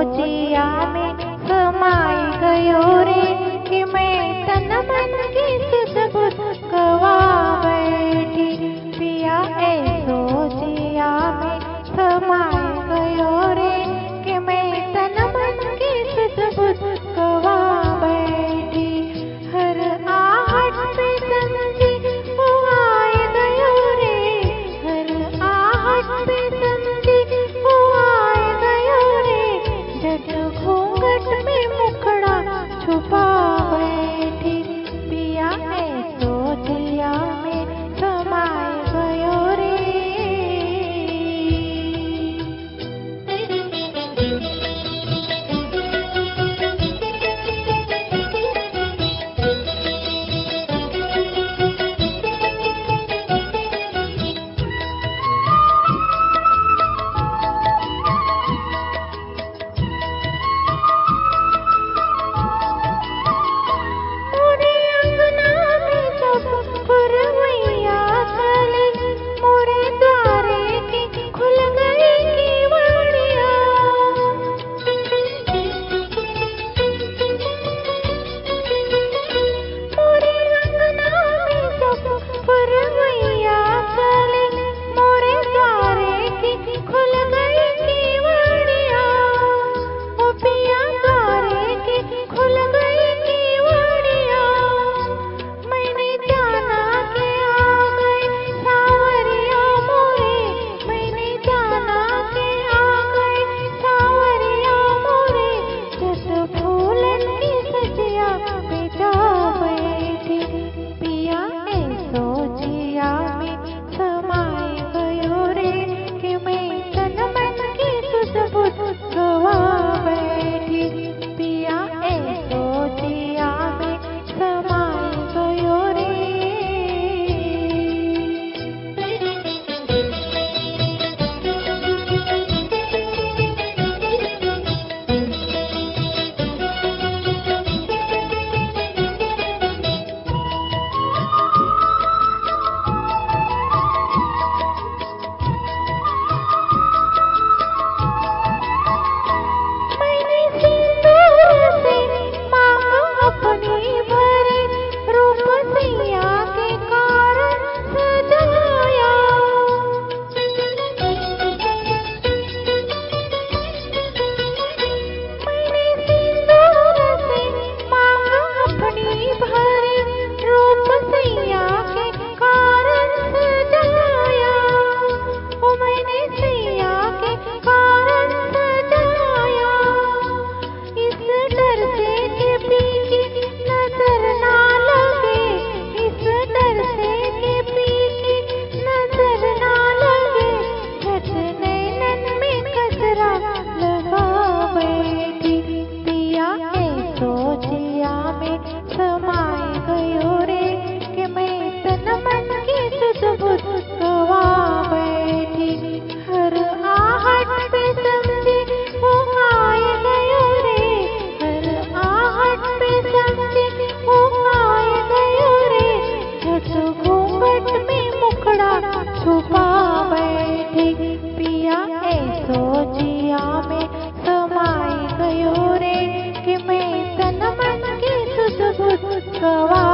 जिया में समाई गयो रे कि मैं तन मन की सुध बुध गवा बैठी। पिया ऐसो जिया में समाई गयो रे कि मैं तन मन की सुध बुध गवा बैठी। हर आहट पे समझी वो आए गयो रे, हर आहट पे समझी वो आए गयो रे। जट घूंघट में मुखड़ा छुपा बैठी। पिया ऐसो जिया में समाए गयो रे। मोरे अंगना में जब पुरवैया चली, मोरे द्वारे की खुल गई केवड़िया। मोरे अंगना में जब पुरवैया चली, मोरे द्वारे की खुल गई केवड़िया। ओ पिया द्वारे की खुल गई केवड़िया। मैंने जाना के आ गए सावरिया मोरे, मैंने जाना के आ गए सावरिया मोरे। जस फूलन की सजिया बेजा बैठी। पिया ऐसो जिया में समाए गयो रे कि मैं तन मन की सुध बुध गवा बैठी। पिया ऐसो जिया में समाए गयो रे। मैंने सिंदूर से मांग अपनी भरी, रूप सैया के कारण सजाया। मैंने सिंदूर से मांग अपनी भरी, रूप सैया के कारण सजाया। ओ मैंने सैया के कारण सजाया। इस डर से कि पीछे नजर ना लगे, इस डर से कि पीछे नजर ना लगे। झट नैनन में कजरा लगा बैठी। पिया ऐसो जिया में समाए गयो रे कि मैं तन मन की सुध बुध गवा बैठी। हर आहट पे समझी वो आए गयो रे, हर आहट पे समझी वो आए गयो रे। झट घूंघट में मुखड़ा छुपा बैठी। पिया ऐसो जिया में समाए गयो रे कि मैं तन मन की सुध बुध गवा